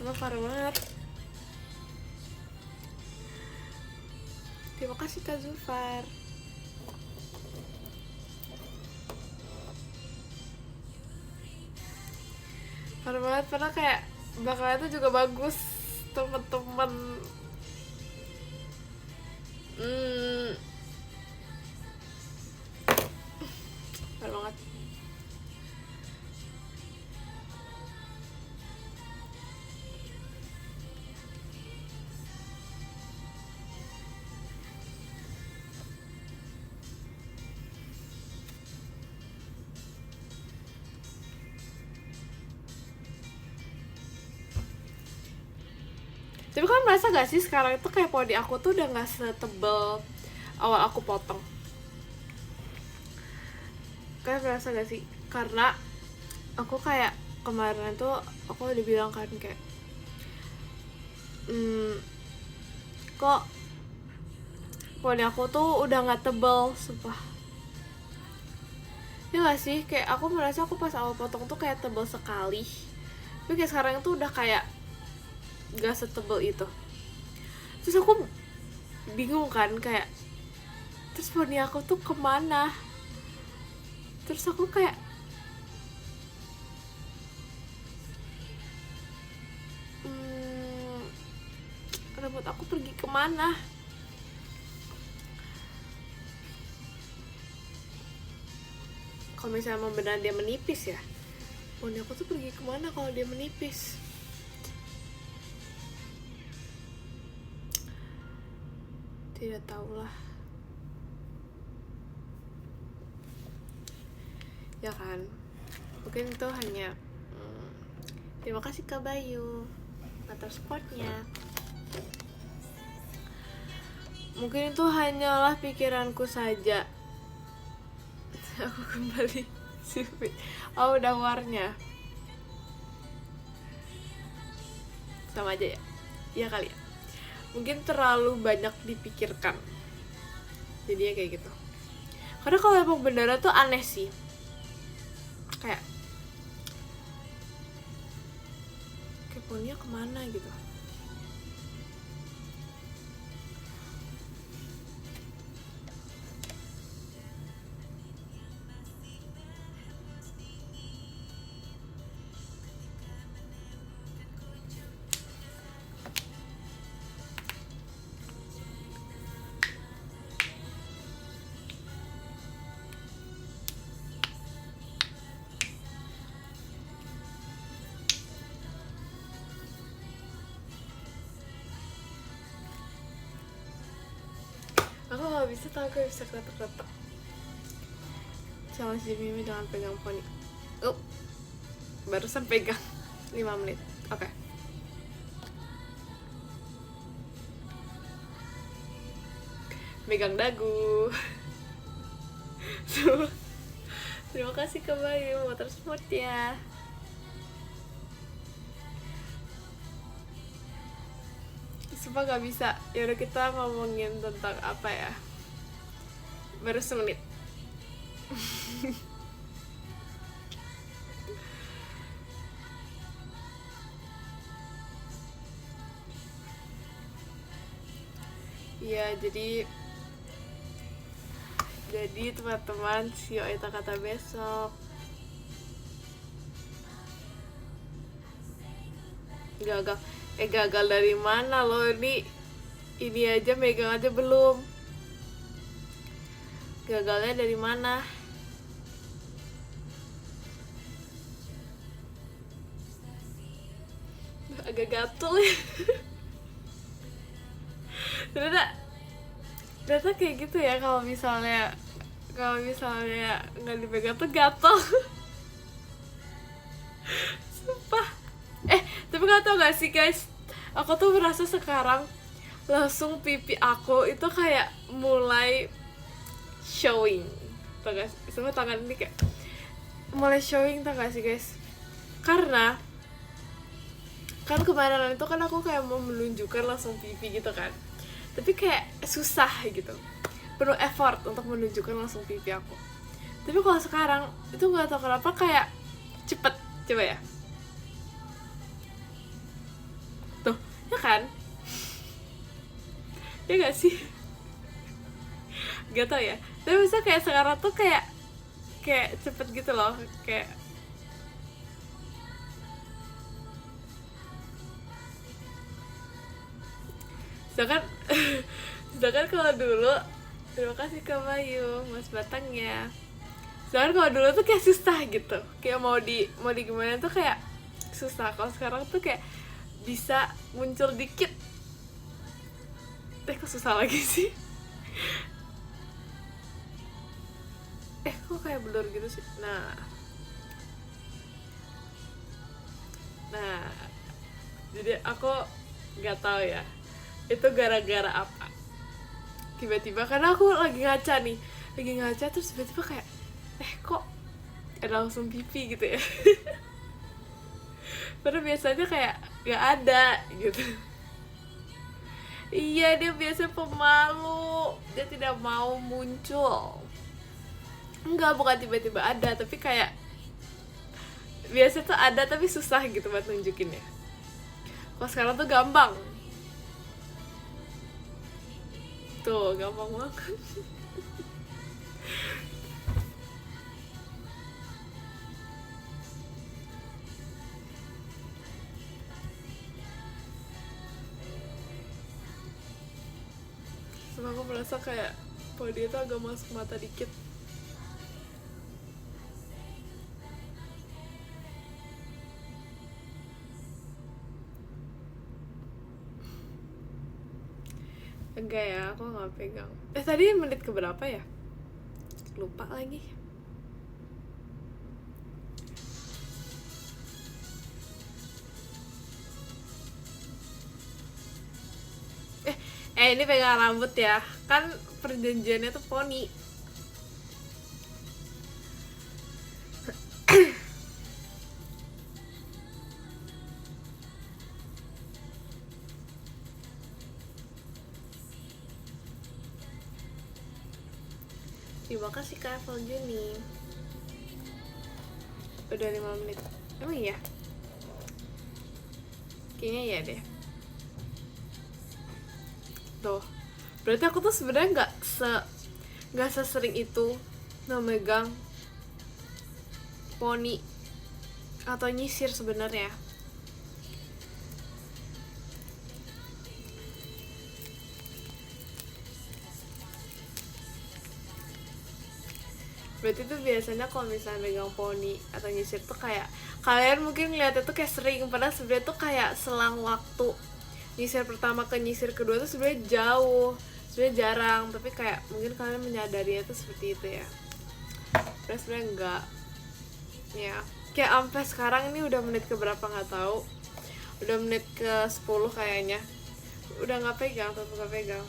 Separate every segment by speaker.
Speaker 1: Sumpah parah banget. Terima kasih Kak Zulfar. Parah banget, padahal kayak bakalan itu juga bagus temen-temen. Parah banget. Tapi kan merasa gak sih sekarang itu kayak poni aku tuh udah gak setebel awal aku potong? Kalian merasa gak sih? Karena aku kayak kemarin tuh aku udah bilang kan kayak kok poni aku tuh udah gak tebel, sumpah. Ya gak sih? Kayak aku merasa aku pas awal potong tuh kayak tebel sekali. Tapi kayak sekarang tuh udah kayak gak setebel itu. Terus aku bingung kan kayak, terus poni aku tuh kemana? Terus aku kayak rambut aku pergi kemana? Kalau misalnya emang benar dia menipis ya, poni aku tuh pergi kemana kalau dia menipis? Tidak tahulah. Ya kan, mungkin itu hanya terima kasih Kak Bayu atas supportnya. Mungkin itu hanyalah pikiranku saja. Aku kembali sipit. Oh, udah warnya sama aja ya. Iya kali ya. Mungkin terlalu banyak dipikirkan. Jadinya kayak gitu. Karena kalau emang beneran tuh aneh sih. Kayak poninya kemana gitu. Aku gak bisa tau, aku bisa kretek-kretek sama si Mimi dengan pegang poni. Barusan pegang 5 menit. Oke. Megang dagu. Terima kasih Kak Bayu motor sport ya. Sumpah gak bisa. Yaudah kita ngomongin tentang apa ya. Baru semenit. Iya, jadi teman-teman, see you Eta kata besok. Gagal dari mana lo? Ini aja megang aja belum. Gagalnya dari mana? Agak gatel ya. Ternyata kayak gitu ya, kalau misalnya nggak dipegang tuh gatel. Sumpah. Tapi gak tau gak sih guys, aku tuh merasa sekarang langsung pipi aku itu kayak mulai showing. Tau gak sih? Semua tangan ini kayak mulai showing, tau gak sih guys? Karena kan kemarin itu kan aku kayak mau menunjukkan langsung pipi gitu kan, tapi kayak susah gitu, penuh effort untuk menunjukkan langsung pipi aku. Tapi kalau sekarang itu gak tau kenapa kayak cepet. Coba ya. kan? Ya gak sih? Gak tau ya, tapi misalnya kayak sekarang tuh kayak cepet gitu loh, kayak sedangkan sedangkan kalau dulu, terima kasih Kak Bayu, Mas Batangnya. Sedangkan kalau dulu tuh kayak susah gitu, kayak mau di gimana tuh kayak susah. Kalau sekarang tuh kayak bisa muncul dikit, kok susah lagi sih. Kok kayak blur gitu sih. Nah jadi aku nggak tahu ya itu gara-gara apa, tiba-tiba karena aku lagi ngaca terus tiba-tiba kayak kok langsung pipi gitu ya. Padahal biasanya kayak nggak ada gitu. Iya, dia biasa pemalu, dia tidak mau muncul. Enggak, bukan tiba-tiba ada, tapi kayak biasa tuh ada tapi susah gitu buat nunjukinnya. Kalau sekarang tuh gampang. Tuh, gampang banget. Cuma aku merasa kayak body itu agak masuk mata dikit. Enggak ya, aku nggak pegang. Tadi menit keberapa ya? Lupa lagi. Ini pegang rambut ya. Kan perjanjiannya tuh poni. Terima kasih Kak Evel Juni. Udah 5 menit. Emang iya? Kayaknya iya deh. Tuh. Berarti aku tuh sebenarnya nggak sesering itu megang poni atau nyisir sebenarnya. Berarti tuh biasanya kalau misalnya megang poni atau nyisir tuh kayak kalian mungkin ngeliatnya tuh kayak sering, padahal sebenarnya tuh kayak selang waktu nyisir pertama ke nyisir kedua tuh sebenarnya jauh, sebenarnya jarang, tapi kayak mungkin kalian menyadarinya tuh seperti itu ya. Terus sebenarnya enggak ya, kayak sampai sekarang ini udah menit ke berapa nggak tahu, udah menit ke 10 kayaknya, udah nggak pegang, tetap nggak pegang.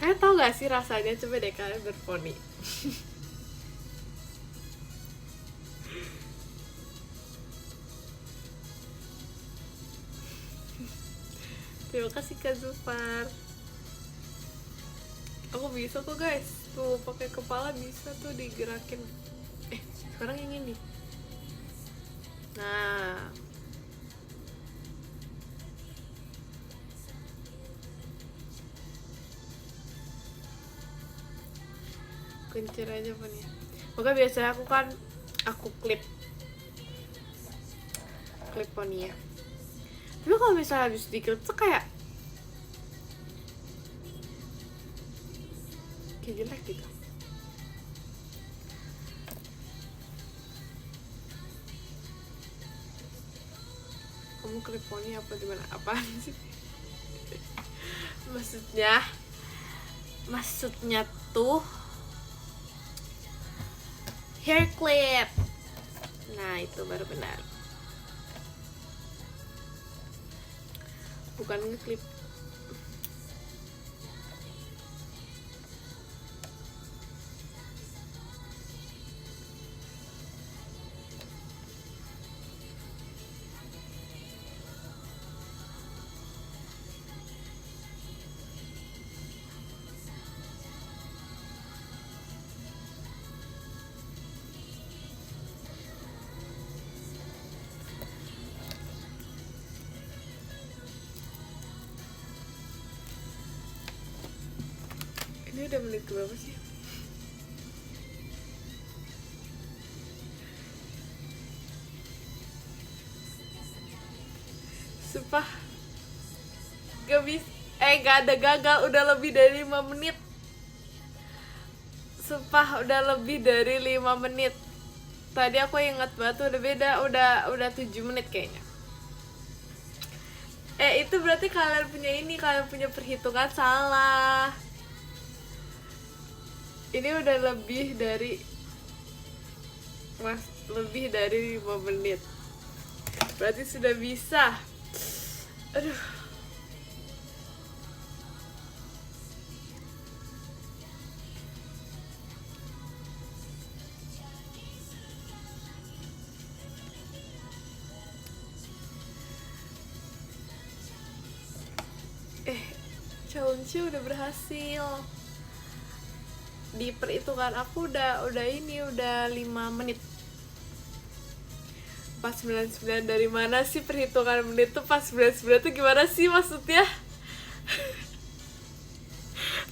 Speaker 1: Kalian tau gak sih rasanya, coba deh kalian berponi. Terima kasih Kak Zufar. Aku bisa kok guys, tuh pakai kepala bisa tuh digerakin. Sekarang yang ini. Nah, kuncir aja nih. Maka biasanya aku klip poni ya. Tapi kalau misalnya habis diklip tuh kayak jelek gitu. Kamu klip poni apa gimana? Apaan sih? Maksudnya tuh hair clip. Nah, itu baru benar. Bukan ngeklip. udah menit berapa sih? Sumpah gak bisa, gak ada gagal, udah lebih dari 5 menit. Sumpah udah lebih dari 5 menit. Tadi aku ingat banget udah beda, udah 7 menit kayaknya. Itu berarti kalian punya perhitungan salah. Ini udah lebih dari 5 menit. Berarti sudah bisa. Aduh. Challenge udah berhasil. Di perhitungan aku udah 5 menit. 499 dari mana sih perhitungan menit tuh? 499 tuh gimana sih maksudnya?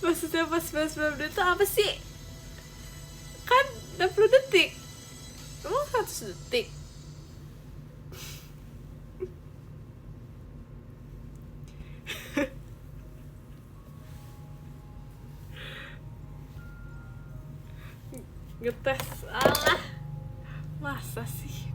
Speaker 1: Maksudnya 499 menit tuh apa sih? Kan 60 detik. Emang 100 detik? Ngetes, alah. Masa sih?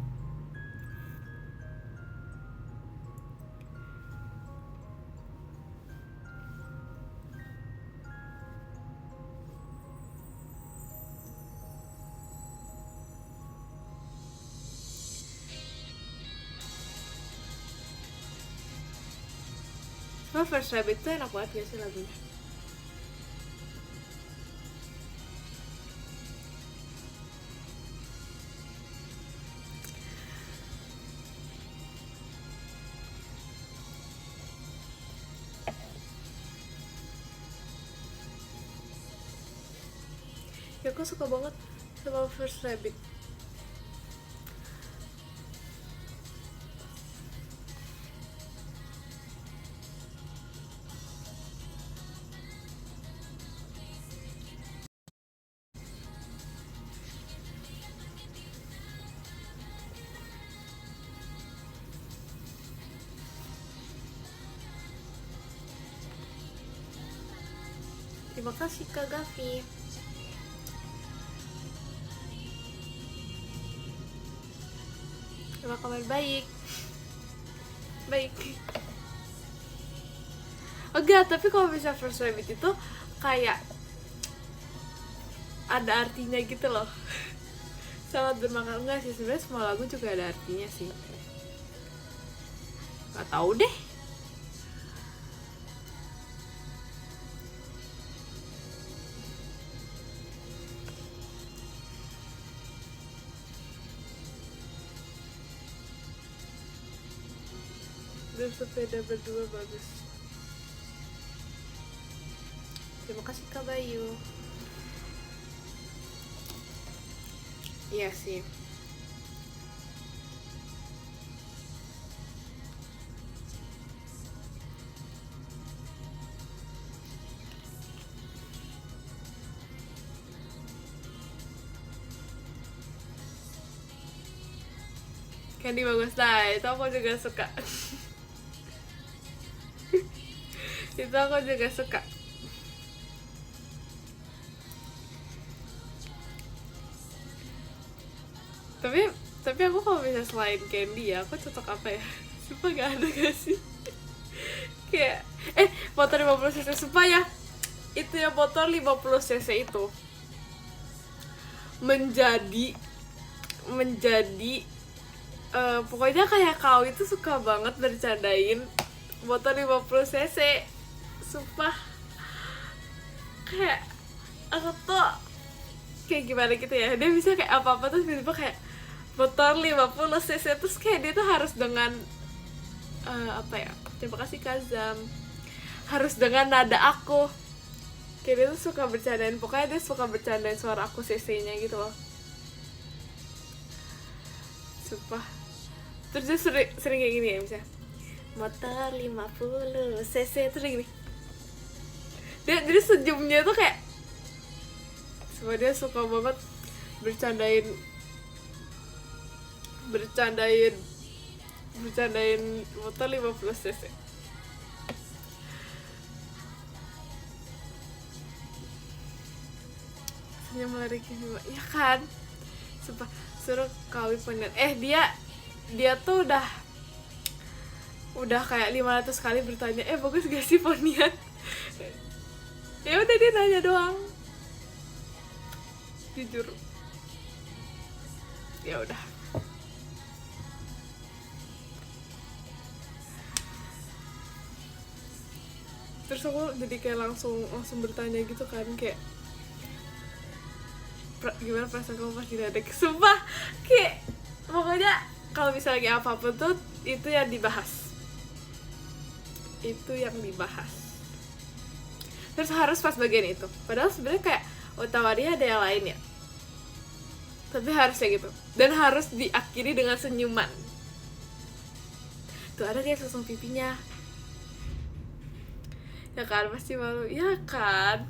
Speaker 1: First Rabbit tuh enak banget gak sih lagunya? Ya aku suka banget sama First Rabbit. Terima kasih Kak Gavi. Terima kabar baik. Baik. Enggak, tapi kalau bisa First Rabbit itu kayak ada artinya gitu loh. Sangat bermakna. Enggak sih, sebenarnya semua lagu juga ada artinya sih. Gak tahu deh. Bersepeda berdua bagus. Terima kasih Kak Bayu. Iya sih. Candy bagus lah, itu aku juga suka. Itu aku juga suka. Tapi aku kalau bisa selain Candy ya, aku cocok apa ya? Sumpah gak ada gak sih? Kayak motor 50cc, sumpah ya. Itu ya, motor 50cc itu menjadi pokoknya kayak kau itu suka banget bercandain motor 50cc. Sumpah kayak aku tuh kayak gimana gitu ya, dia bisa kayak apa-apa terus tiba-tiba kayak motor 50cc terus kayak dia tuh harus dengan apa ya, terima kasih Kazam, harus dengan nada aku. Kayak dia tuh suka bercandain, pokoknya dia suka bercandain suara aku cc-nya gitu loh. Sumpah. Terus dia sering kayak gini ya, misalnya motor 50cc terus gini. Dia jadi senyumnya tuh kayak Cuma dia suka banget bercandain motor 50 cc. Senyum melari Bima, ya kan? Suruh kawin ponian. Dia tuh udah kayak 500 kali bertanya, bagus gak sih ponian? Ya udah dia nanya doang. Jujur. Ya udah. Terus aku jadi kayak langsung bertanya gitu kan, kayak gimana perasaan kamu pas diledek. Sumpah kayak pokoknya kalau misalnya apapun tuh itu yang dibahas. Terus harus pas bagian itu, padahal sebenarnya kayak tawarnya ada yang lain ya, tapi harusnya gitu, dan harus diakhiri dengan senyuman. Tuh ada kayak sosok pipinya, ya kan, pasti malu, ya kan.